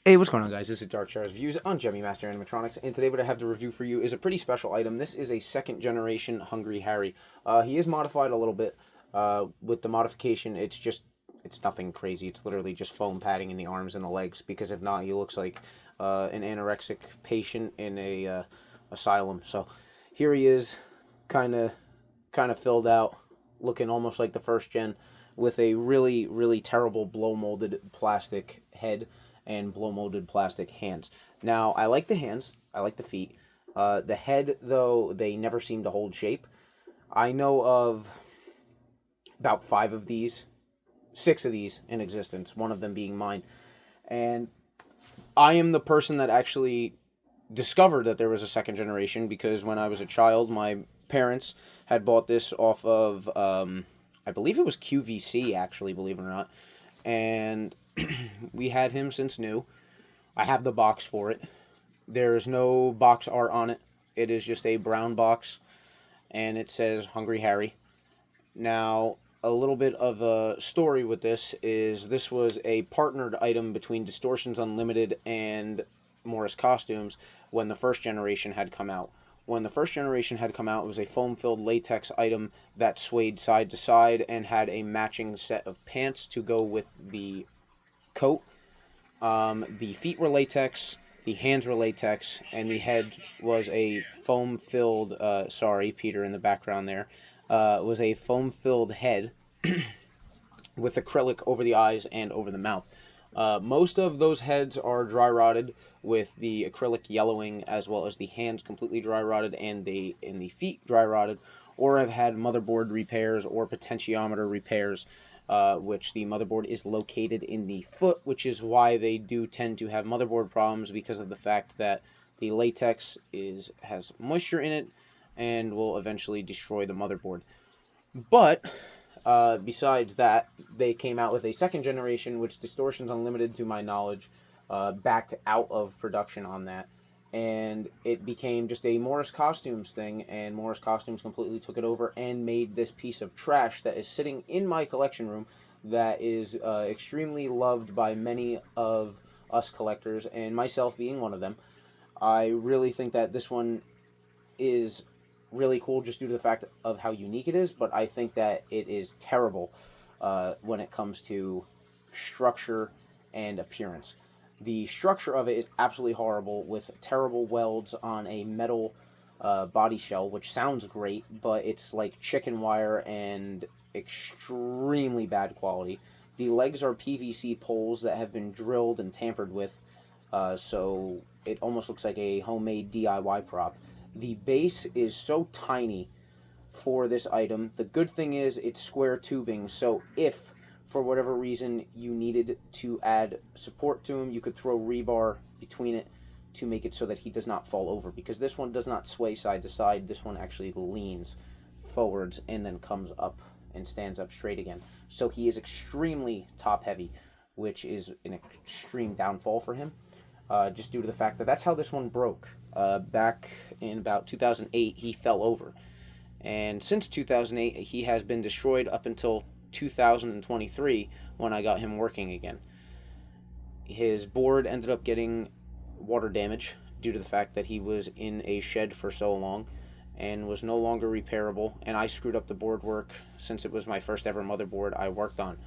Hey, what's going on, guys? This is Dark Char's Views on Jemmy Master Animatronics, and today what I have to review for you is a pretty special item. This is a second generation Hungry Harry. He is modified a little bit. With the modification, it's nothing crazy. It's literally just foam padding in the arms and the legs, because if not, he looks like an anorexic patient in a asylum. So here he is, kind of filled out, looking almost like the first gen, with a really, really terrible blow molded plastic head and blow molded plastic hands. Now, I like the hands, I like the feet. The head, though, they never seem to hold shape. I know of about 6 of these in existence, one of them being mine. And I am the person that actually discovered that there was a second generation, because when I was a child, my parents had bought this off of, I believe it was QVC, actually, believe it or not. And we had him since new. I have the box for it. There is no box art on it. It is just a brown box, and it says Hungry Harry. Now, a little bit of a story with this was a partnered item between Distortions Unlimited and Morris Costumes when the first generation had come out. When the first generation had come out, it was a foam-filled latex item that swayed side to side and had a matching set of pants to go with the coat. The feet were latex, the hands were latex, and the head was a foam-filled, sorry, Peter in the background there, was a foam-filled head with acrylic over the eyes and over the mouth. Most of those heads are dry rotted, with the acrylic yellowing, as well as the hands completely dry rotted and the feet dry rotted, or have had motherboard repairs or potentiometer repairs, which the motherboard is located in the foot, which is why they do tend to have motherboard problems, because of the fact that the latex has moisture in it and will eventually destroy the motherboard. But besides that, they came out with a second generation, which Distortions Unlimited, to my knowledge, backed out of production on that. And it became just a Morris Costumes thing, and Morris Costumes completely took it over and made this piece of trash that is sitting in my collection room that is extremely loved by many of us collectors, and myself being one of them. I really think that this one is really cool just due to the fact of how unique it is, but I think that it is terrible when it comes to structure and appearance. The structure of it is absolutely horrible, with terrible welds on a metal body shell, which sounds great, but it's like chicken wire and extremely bad quality. The legs are PVC poles that have been drilled and tampered with, so it almost looks like a homemade DIY prop. The base is so tiny for this item. The good thing is it's square tubing, so if for whatever reason you needed to add support to him, you could throw rebar between it to make it so that he does not fall over, because this one does not sway side to side. This one actually leans forwards and then comes up and stands up straight again. So he is extremely top heavy, which is an extreme downfall for him, just due to the fact that that's how this one broke. Back in about 2008, he fell over. And since 2008, he has been destroyed up until 2023, when I got him working again. His board ended up getting water damage due to the fact that he was in a shed for so long and was no longer repairable, and I screwed up the board work since it was my first ever motherboard I worked on.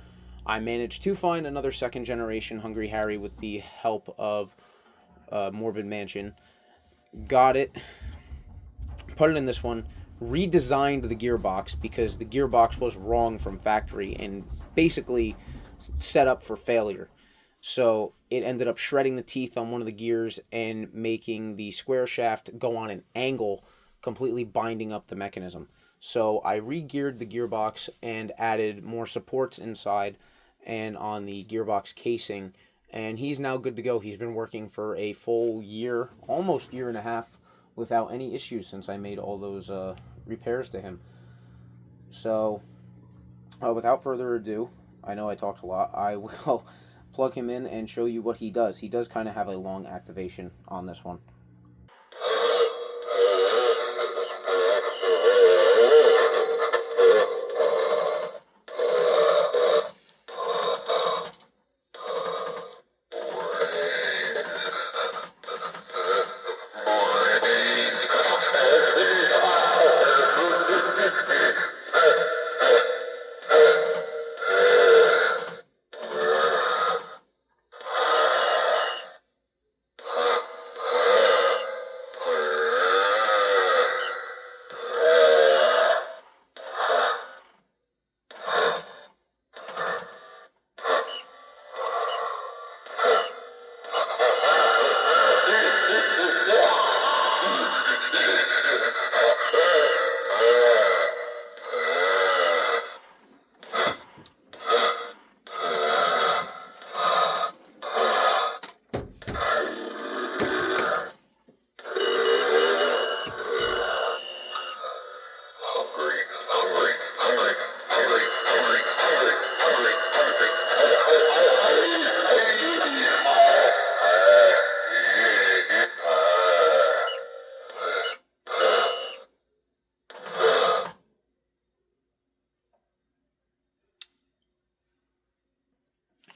I managed to find another second generation Hungry Harry with the help of Morbid Mansion. Got it, put it in this one, redesigned the gearbox because the gearbox was wrong from factory and basically set up for failure. So it ended up shredding the teeth on one of the gears and making the square shaft go on an angle, completely binding up the mechanism. So I re-geared the gearbox and added more supports inside and on the gearbox casing, and he's now good to go. He's been working for a full year, almost year and a half, without any issues since I made all those repairs to him. So, without further ado, I know I talked a lot, I will plug him in and show you what he does. He does kind of have a long activation on this one.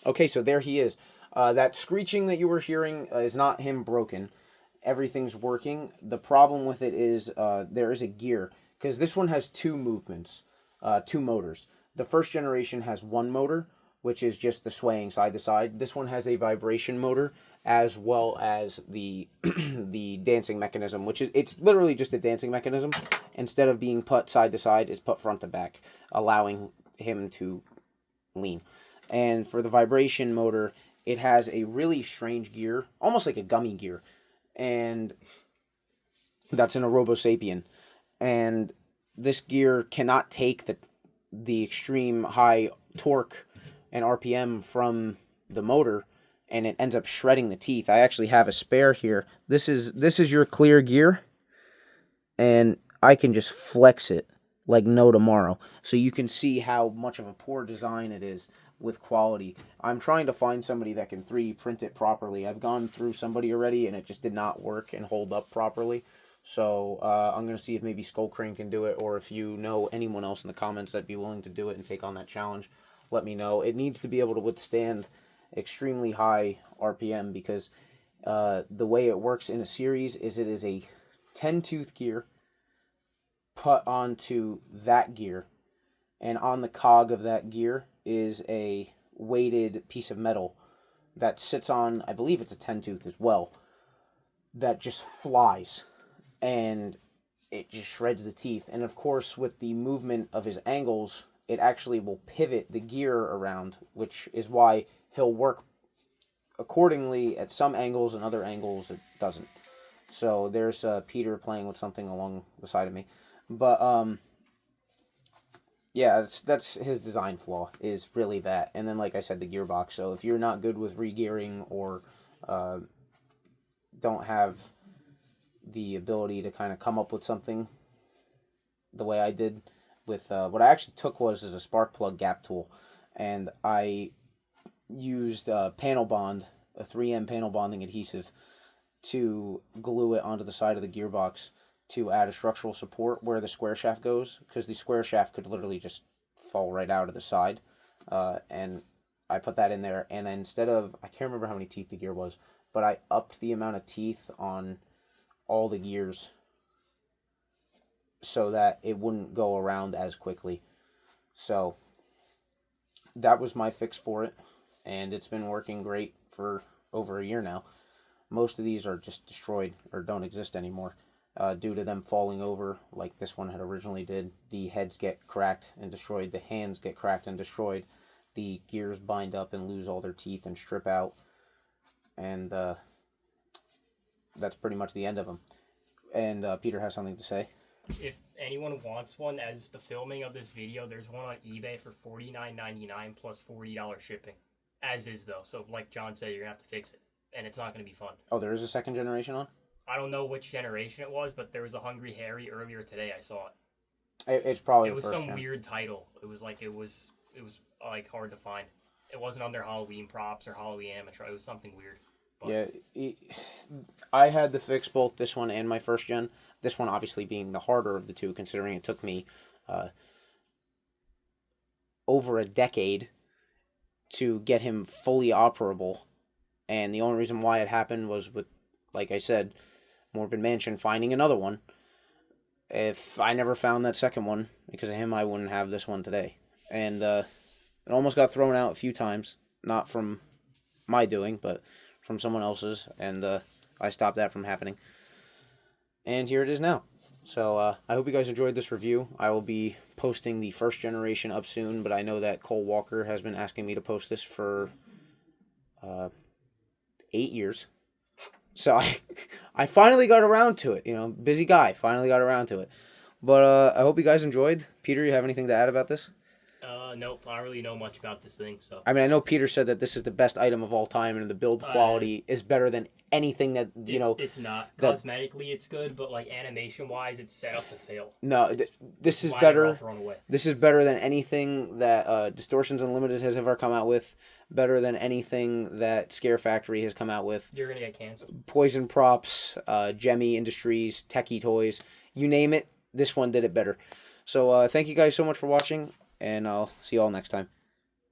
Okay, so there he is. That screeching that you were hearing is not him broken. Everything's working. The problem with it is there is a gear, because this one has two movements, two motors. The first generation has one motor, which is just the swaying side to side. This one has a vibration motor as well as the the dancing mechanism, which is it's literally just a dancing mechanism. Instead of being put side to side, it's put front to back, allowing him to lean. And for the vibration motor, it has a really strange gear, almost like a gummy gear, and that's in a Robo Sapien. And this gear cannot take the extreme high torque and RPM from the motor, and it ends up shredding the teeth. I actually have a spare here. This is your clear gear, and I can just flex it like no tomorrow. So you can see how much of a poor design it is with quality. I'm trying to find somebody that can 3D print it properly. I've gone through somebody already, and it just did not work and hold up properly. So I'm going to see if maybe Skull Crane can do it, or if you know anyone else in the comments that'd be willing to do it and take on that challenge, let me know. It needs to be able to withstand extremely high RPM, because the way it works in a series is it is a 10-tooth gear put onto that gear, and on the cog of that gear is a weighted piece of metal that sits on, I believe it's a 10-tooth as well, that just flies, and it just shreds the teeth. And of course, with the movement of his angles, it actually will pivot the gear around, which is why he'll work accordingly at some angles, and other angles it doesn't. So there's Peter playing with something along the side of me. But yeah, that's his design flaw, is really that. And then, like I said, the gearbox. So if you're not good with regearing, or don't have the ability to kind of come up with something the way I did with what I actually took was as a spark plug gap tool, and I used panel bond, a 3M panel bonding adhesive, to glue it onto the side of the gearbox to add a structural support where the square shaft goes, because the square shaft could literally just fall right out of the side. And I put that in there, and instead of, I can't remember how many teeth the gear was, but I upped the amount of teeth on all the gears so that it wouldn't go around as quickly. So that was my fix for it, and it's been working great for over a year now. Most of these are just destroyed or don't exist anymore due to them falling over like this one had originally did. The heads get cracked and destroyed. The hands get cracked and destroyed. The gears bind up and lose all their teeth and strip out. And that's pretty much the end of them. And Peter has something to say. If anyone wants one, as the filming of this video, there's one on eBay for $49.99 plus $40 shipping. As is, though. So like John said, you're going to have to fix it. And it's not going to be fun. Oh, there is a second generation on? I don't know which generation it was, but there was a Hungry Harry earlier today. I saw it. It's probably it was the first some gen. weird title. It was hard to find. It wasn't under Halloween props or Halloween animatronic. It was something weird. But yeah, I had to fix both this one and my first gen. This one obviously being the harder of the two, considering it took me over a decade to get him fully operable. And the only reason why it happened was with, like I said, Morbid Mansion finding another one. If I never found that second one because of him, I wouldn't have this one today. And it almost got thrown out a few times. Not from my doing, but from someone else's. And I stopped that from happening. And here it is now. So I hope you guys enjoyed this review. I will be posting the first generation up soon, but I know that Cole Walker has been asking me to post this for 8 years. So I finally got around to it. You know, busy guy. Finally got around to it. But I hope you guys enjoyed. Peter, you have anything to add about this? Nope. I don't really know much about this thing. So I mean, I know Peter said that this is the best item of all time, and the build quality is better than anything that, you know. It's not. Cosmetically, it's good, but like animation-wise, it's set up to fail. No, this is Mine are better. all thrown away. This is better than anything that Distortions Unlimited has ever come out with. Better than anything that Scare Factory has come out with. You're gonna get canceled. Poison Props, Gemmy Industries, Techie Toys, you name it, this one did it better. So thank you guys so much for watching, and I'll see you all next time.